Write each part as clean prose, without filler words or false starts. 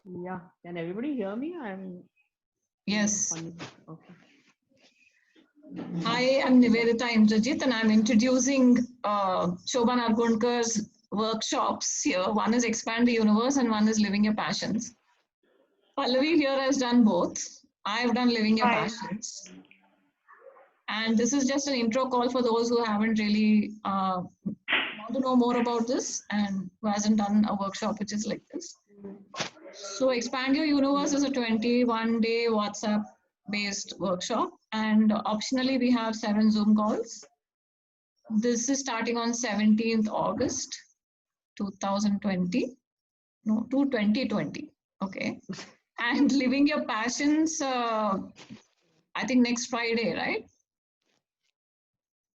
Yeah, can everybody hear me? I'm Yes. funny. Okay. I am Nivedita Indrajit and I'm introducing Shobha Nargundkar's workshops here. One is Expand the Universe and one is Living Your Passions. Pallavi here has done both. I've done Living Your Hi. Passions. And this is just an intro call for those who haven't really want to know more about this and who hasn't done a workshop which is like this. So Expand Your Universe is a 21-day WhatsApp-based workshop, and optionally we have 7 Zoom calls. This is starting on 17th August 2020. No, 2020. Okay. And Living Your Passions, I think next Friday, right?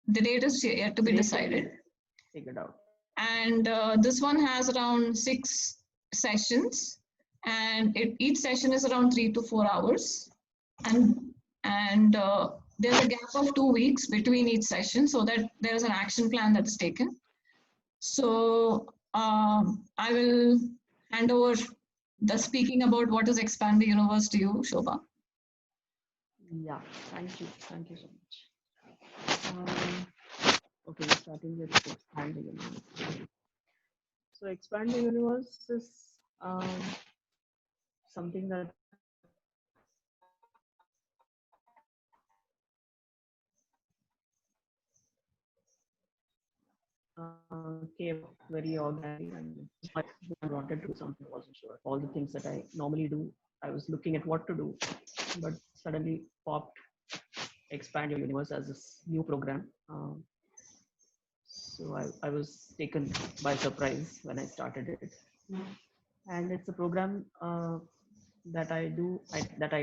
The date is yet to be decided. Figured out. And this one has around 6 sessions, and each session is around 3 to 4 hours, and there's a gap of 2 weeks between each session so that there is an action plan that is taken. So I will hand over the speaking about what is Expand the Universe to you, Shobha. Yeah, thank you so much. Okay, starting with Expand the Universe. So Expand the Universe is something that came very organically, and I wanted to do something, wasn't sure. All the things that I normally do, I was looking at what to do, but suddenly popped Expand Your Universe as this new program. So I was taken by surprise when I started it. And it's a program that I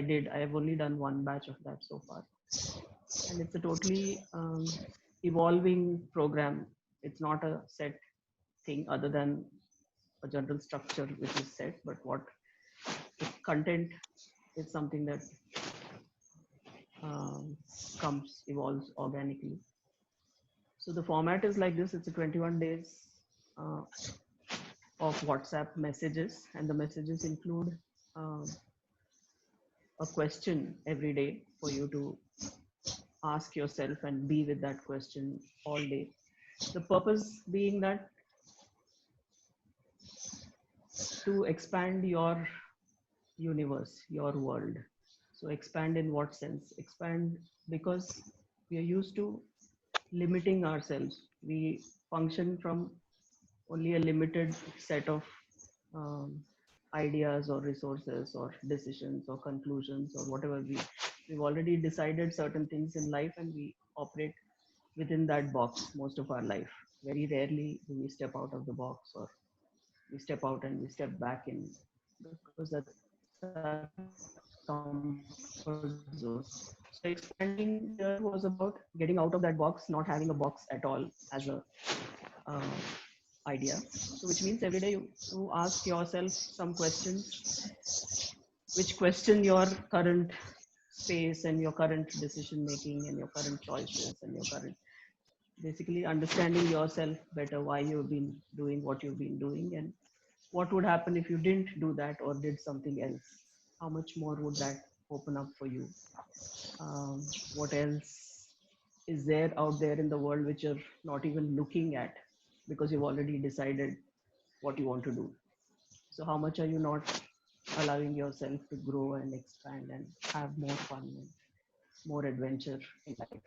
did. I have only done one batch of that so far. And it's a totally evolving program. It's not a set thing other than a general structure which is set, but what the content is something that evolves organically. So the format is like this. It's a 21 days of WhatsApp messages, and the messages include a question every day for you to ask yourself and be with that question all day. The purpose being that to expand your universe, your world. So expand in what sense? Expand because we are used to limiting ourselves. We function from only a limited set of ideas or resources or decisions or conclusions or whatever. We've already decided certain things in life, and we operate within that box most of our life. Very rarely do we step out of the box, or we step out and we step back in, because that's our comfort zone. So expanding here was about getting out of that box, not having a box at all as a idea. So which means every day you ask yourself some questions which question your current space and your current decision making and your current choices and your current, basically understanding yourself better, why you've been doing what you've been doing, and what would happen if you didn't do that or did something else. How much more would that open up for you? What else is there out there in the world which you're not even looking at because you've already decided what you want to do? So how much are you not allowing yourself to grow and expand and have more fun and more adventure in life?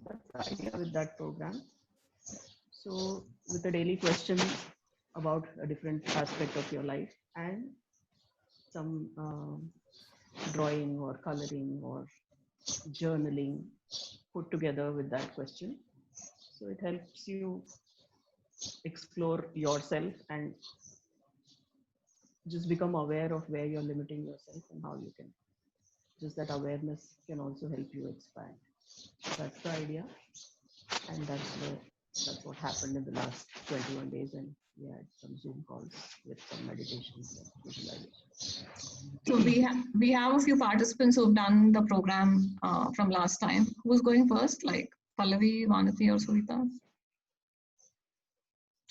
That's the idea with that program. So with a daily question about a different aspect of your life and some drawing or coloring or journaling put together with that question. So it helps you explore yourself and just become aware of where you're limiting yourself and how you can, just that awareness can also help you expand. That's the idea, and that's what happened in the last 21 days, and we had some Zoom calls with some meditations and visualizations. So we have a few participants who've done the program from last time. Who's going first? Like Pallavi, Vanati, or Suhita?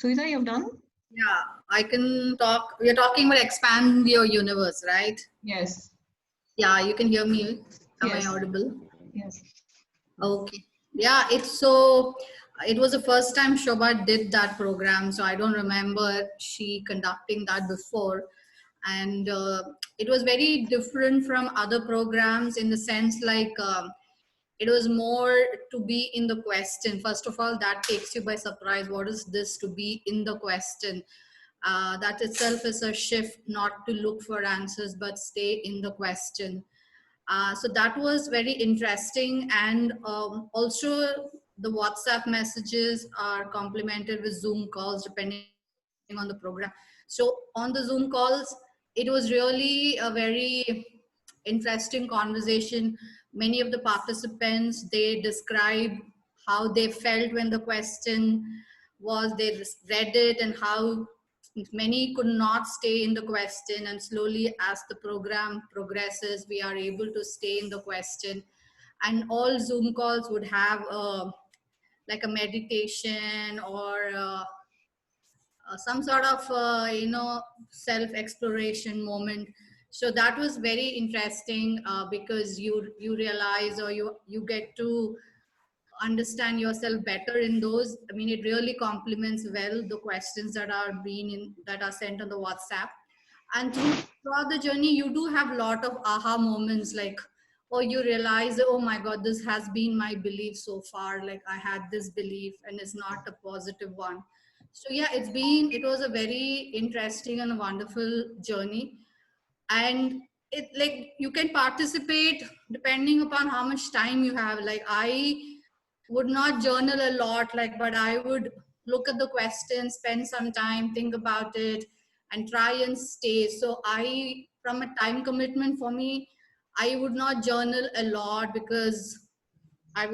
Suhita, you've done? Yeah, I can talk. We are talking about expand your universe, right? Yes. Yeah, you can hear me. Am I Yes. audible? Yes. Okay. Yeah, it's so. It was the first time Shobha did that program, so I don't remember she conducting that before, and it was very different from other programs in the sense like. It was more to be in the question. First of all, that takes you by surprise. What is this to be in the question? That itself is a shift, not to look for answers but stay in the question. So that was very interesting, and also the WhatsApp messages are complemented with Zoom calls depending on the program. So on the Zoom calls, it was really a very interesting conversation. Many of the participants, they describe how they felt when the question was, they read it, and how many could not stay in the question, and slowly as the program progresses we are able to stay in the question. And all Zoom calls would have like a meditation or some sort of self exploration moment. So that was very interesting, because you realize, or you get to understand yourself better in those. I mean, it really complements well the questions that are being in, that are sent on the WhatsApp. And throughout the journey you do have a lot of aha moments, like, oh, you realize, oh my god, this has been my belief so far, like I had this belief and it's not a positive one. So yeah, it was a very interesting and wonderful journey. And it, like, you can participate depending upon how much time you have. Like, I would not journal a lot, like, but I would look at the question, spend some time, think about it, and try and stay. So I, from a time commitment for me, I would not journal a lot because I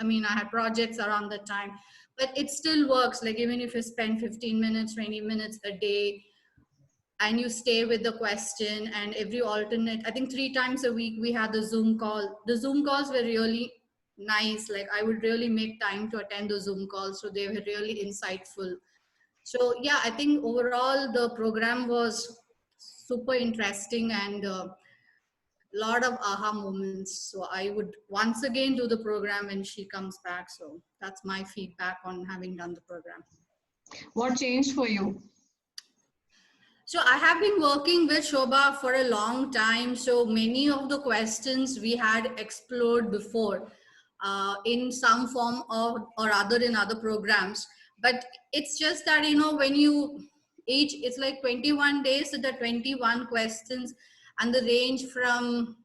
mean, I had projects around the time, but it still works. Like, even if you spend 15 minutes, 20 minutes a day, and you stay with the question, and every alternate, I think 3 times a week we had the Zoom call. The Zoom calls were really nice. Like, I would really make time to attend the Zoom calls, so they were really insightful. So yeah, I think overall the program was super interesting, and lot of aha moments. So I would once again do the program when she comes back. So that's my feedback on having done the program. What changed for you? So I have been working with Shobha for a long time. So many of the questions we had explored before, in some form or other in other programs. But it's just that, when you each, it's like 21 days, so the 21 questions, and the range from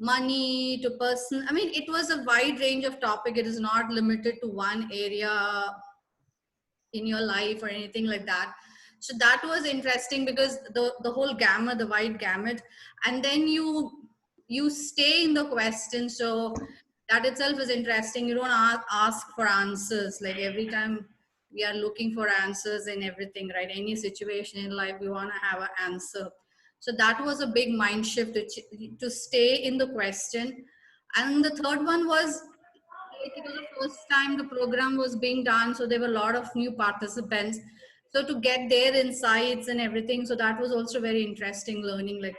money to person. I mean, it was a wide range of topic. It is not limited to one area in your life or anything like that. So that was interesting, because the whole gamut, the wide gamut, and then you stay in the question. So that itself is interesting. You don't ask for answers. Like, every time we are looking for answers in everything, right? Any situation in life, we want to have an answer. So that was a big mind shift, to stay in the question. And the third one was, like, it was the first time the program was being done, so there were a lot of new participants. So to get their insights and everything, so that was also very interesting learning. Like,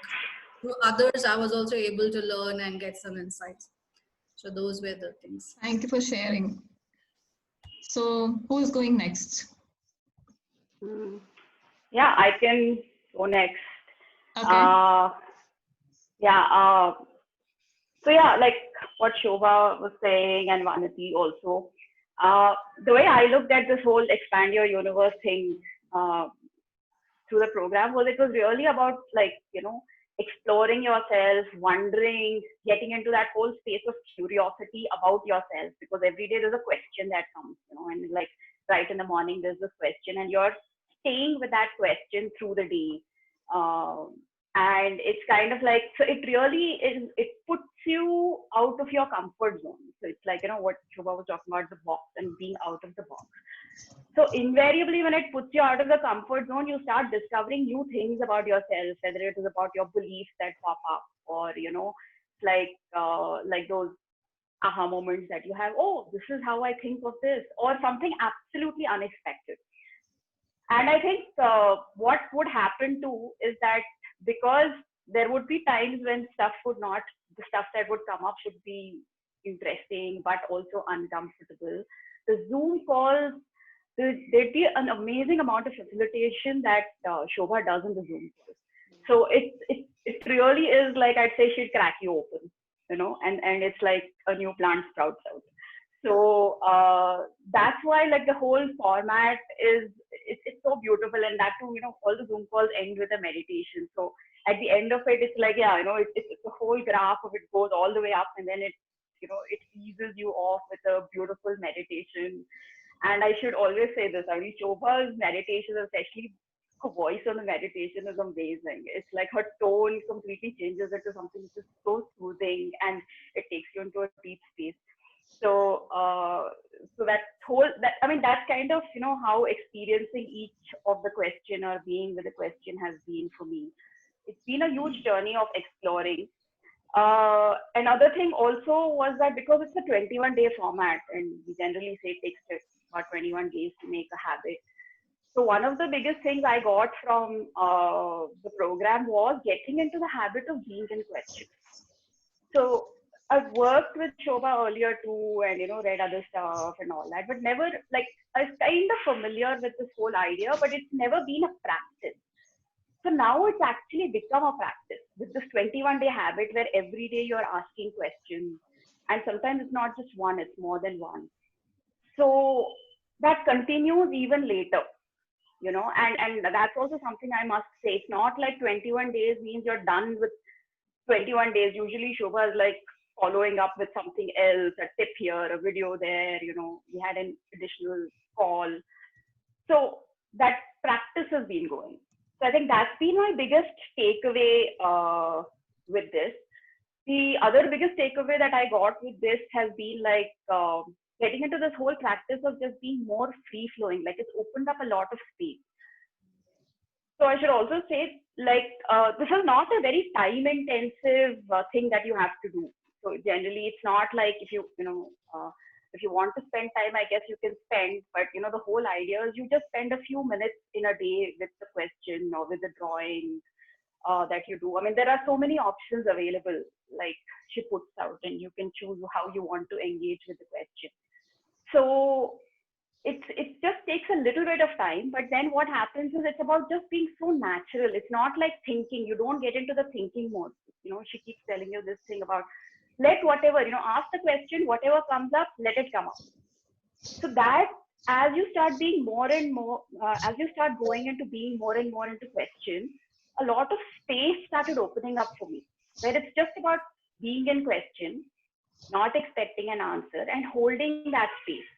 through others, I was also able to learn and get some insights. So those were the things. Thank you for sharing. So, who is going next? Mm. Yeah, I can go next. Okay. Yeah. So yeah, like what Shobha was saying and Vanati also. The way I looked at this whole expand your universe thing uh, through the program was, it was really about, like, exploring yourself, wondering, getting into that whole space of curiosity about yourself, because every day there's a question that comes, and like right in the morning there's this question, and you're staying with that question through the day. Um, and it's kind of like, so it really is, it puts you out of your comfort zone. So it's like, what Shobha was talking about, the box and being out of the box. So invariably, when it puts you out of the comfort zone, you start discovering new things about yourself, whether it is about your beliefs that pop up, or like those aha moments that you have. Oh, this is how I think of this, or something absolutely unexpected. And I think what would happen too is that because there would be times when the stuff that would come up should be interesting, but also uncomfortable. The Zoom calls, there'd be an amazing amount of facilitation that Shobha does in the Zoom calls. So it really is like, I'd say she'd crack you open, and it's like a new plant sprouts out. So that's why like the whole format it's so beautiful, and that too, all the Zoom calls end with a meditation. So at the end of it, it's like, yeah, it's a whole graph of it goes all the way up, and then it eases you off with a beautiful meditation. And I should always say this, I mean, Shobha's meditation, especially her voice on the meditation, is amazing. It's like her tone completely changes it to something which is so soothing, and it takes you into a deep space. So, so that's kind of, how experiencing each of the question or being with the question has been for me. It's been a huge journey of exploring. Another thing also was that because it's a 21-day format, and we generally say it takes about 21 days to make a habit. So one of the biggest things I got from the program was getting into the habit of being in question. So I've worked with Shobha earlier too, and read other stuff and all that, but never like I was kind of familiar with this whole idea, but it's never been a practice. So now it's actually become a practice with this 21-day habit where every day you're asking questions, and sometimes it's not just one, it's more than one. So that continues even later, and that's also something I must say. It's not like 21 days means you're done with 21 days. Usually Shobha is like following up with something else, a tip here, a video there, we had an additional call. So that practice has been going. So I think that's been my biggest takeaway with this. The other biggest takeaway that I got with this has been like getting into this whole practice of just being more free flowing. Like it's opened up a lot of space. So I should also say, like, this is not a very time intensive thing that you have to do. So generally it's not like if you want to spend time, I guess you can spend, but the whole idea is you just spend a few minutes in a day with the question or with the drawing that you do. I mean, there are so many options available, like she puts out, and you can choose how you want to engage with the question. So it just takes a little bit of time, but then what happens is it's about just being so natural. It's not like thinking. You don't get into the thinking mode. She keeps telling you this thing about let whatever, ask the question, whatever comes up, let it come up. So that as you start being more and more, as you start going into being more and more into question, a lot of space started opening up for me, where it's just about being in question, not expecting an answer, and holding that space.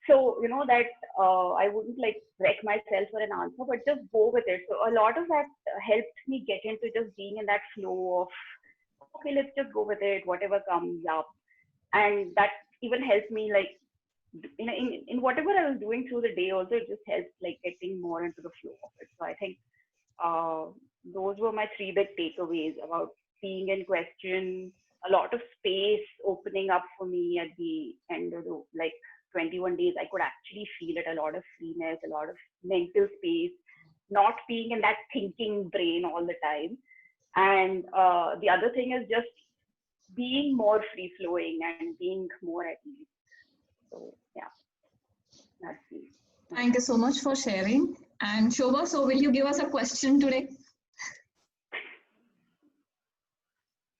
So, that I wouldn't like wreck myself for an answer, but just go with it. So a lot of that helped me get into just being in that flow of, okay, let's just go with it, whatever comes up. And that even helped me like, in whatever I was doing through the day also, it just helped like getting more into the flow of it. So I think those were my three big takeaways about being in question, a lot of space opening up for me at the end of the 21 days. I could actually feel it, a lot of freeness, a lot of mental space, not being in that thinking brain all the time. And the other thing is just being more free flowing and being more at ease. So yeah, that's me. Thank you so much for sharing. And Shobha, so will you give us a question today?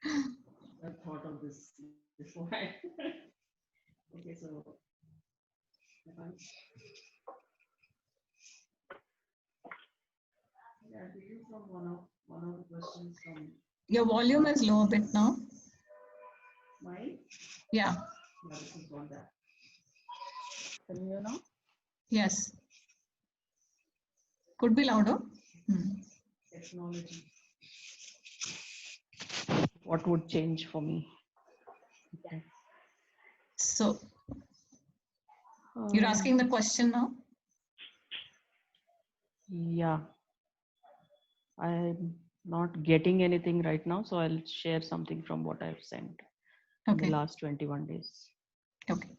I thought of this before. Okay, so yeah, I believe from one of the questions from Your volume is low a bit now. mine. Yeah. Yeah, this is not that. Can you hear now? Yes. Could be louder. Technology. What would change for me? Okay. So you're asking the question now? Yeah. I'm not getting anything right now, so I'll share something from what I've sent in the last 21 days. Okay.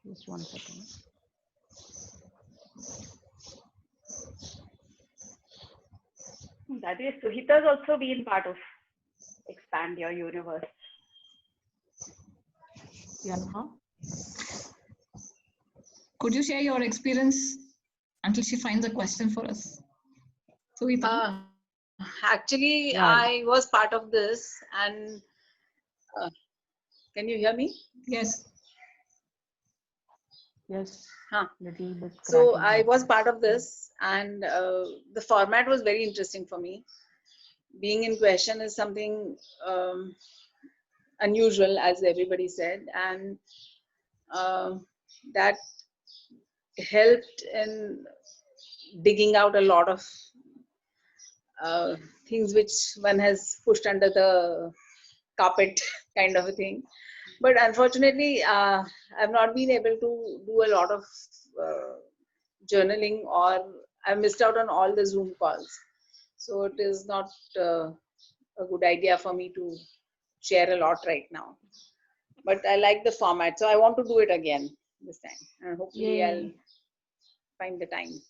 Just 1 second. That is, Suhita's also been part of Expand Your Universe. Yeah. Huh? Could you share your experience until she finds a question for us? Suhita? Actually, Yeah. I was part of this, and can you hear me? Yes. Yes. Huh. Little bit. So crackly, I but was yes. part of this, and the format was very interesting for me. Being in question is something unusual, as everybody said, and that helped in digging out a lot of things which one has pushed under the carpet, kind of a thing. But unfortunately, I've not been able to do a lot of journaling, or I missed out on all the Zoom calls. So it is not a good idea for me to share a lot right now. But I like the format, so I want to do it again this time, and hopefully Yay. I'll find the time.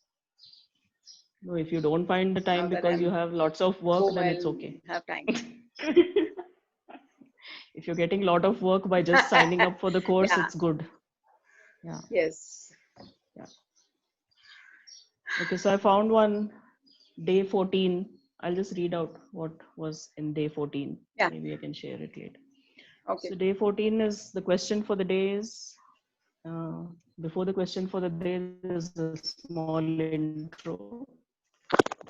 No, if you don't find the time Now that because you I'm have lots of work, home, then it's I'll okay. have time. If you're getting a lot of work by just signing up for the course, Yeah. it's good. Yeah. Yes. Yeah. Okay, so I found one, day 14. I'll just read out what was in day 14. Yeah. Maybe I can share it later. Okay. So day 14 is the question for the day is, before the question for the day, there's a small intro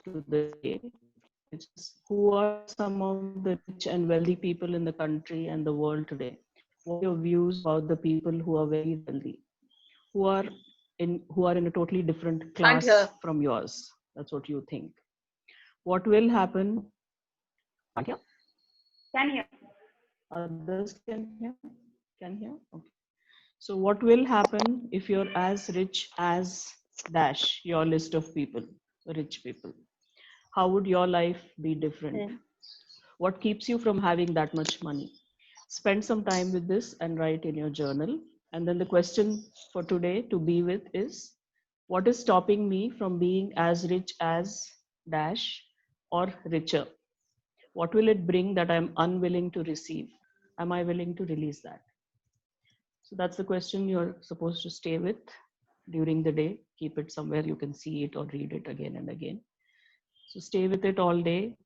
to the day, which is, who are some of the rich and wealthy people in the country and the world today? What are your views about the people who are very wealthy, who are in a totally different class hear. from yours? That's what you think. What will happen? Can't hear? Can hear. Others can hear? Can hear? Okay. So what will happen if you're as rich as dash your list of people, rich people? How would your life be different? What keeps you from having that much money? Spend some time with this and write in your journal. And then the question for today to be with is, what is stopping me from being as rich as dash or richer? What will it bring that I'm unwilling to receive? Am I willing to release that? So that's the question you're supposed to stay with during the day. Keep it somewhere you can see it or read it again and again. So stay with it all day.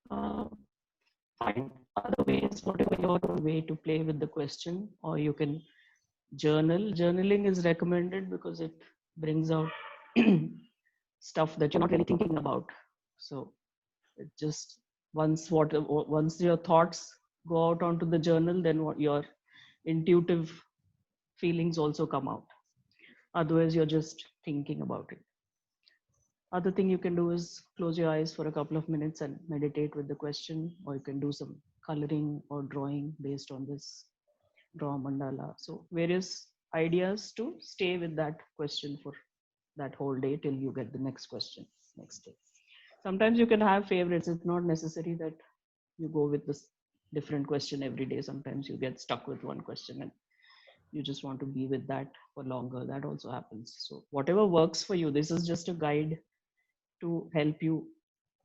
Find other ways, whatever your way to play with the question, or you can journal. Journaling is recommended because it brings out stuff that you're not really thinking about. So it just once your thoughts go out onto the journal, then what your intuitive feelings also come out. Otherwise, you're just thinking about it. Other thing you can do is close your eyes for a couple of minutes and meditate with the question, or you can do some coloring or drawing based on this. Draw a mandala. So various ideas to stay with that question for that whole day till you get the next question next day. Sometimes you can have favorites. It's not necessary that you go with this different question every day. Sometimes you get stuck with one question and you just want to be with that for longer. That also happens. So whatever works for you, this is just a guide to help you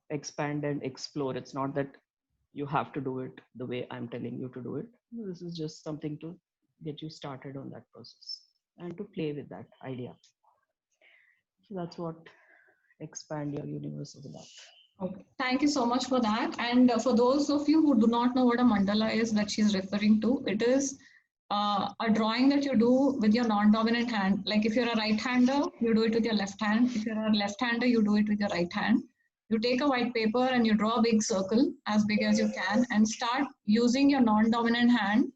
expand and explore. It's not that you have to do it the way I'm telling you to do it. This is just something to get you started on that process and to play with that idea. So that's what Expand Your Universe is about. Okay. Thank you so much for that. And for those of you who do not know what a mandala is that she's referring to, it is a drawing that you do with your non-dominant hand. Like if you're a right-hander, you do it with your left hand. If you're a left-hander, you do it with your right hand. You take a white paper and you draw a big circle, as big as you can, and start using your non-dominant hand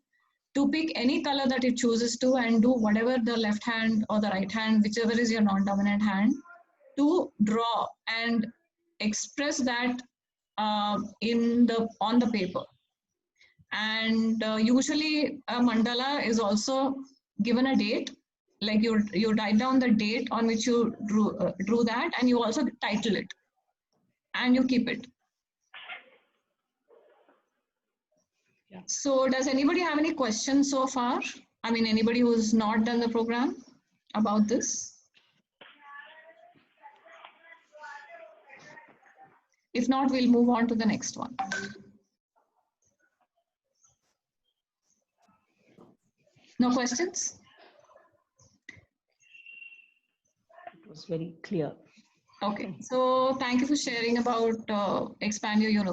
to pick any color that it chooses to and do whatever the left hand or the right hand, whichever is your non-dominant hand, to draw and express that on the paper. And usually a mandala is also given a date, like you write down the date on which you drew that, and you also title it, and you keep it. Yeah. So does anybody have any questions so far? I mean, anybody who's not done the program about this? If not, we'll move on to the next one. No questions? It was very clear. Okay, so thank you for sharing about Expand Your Universe.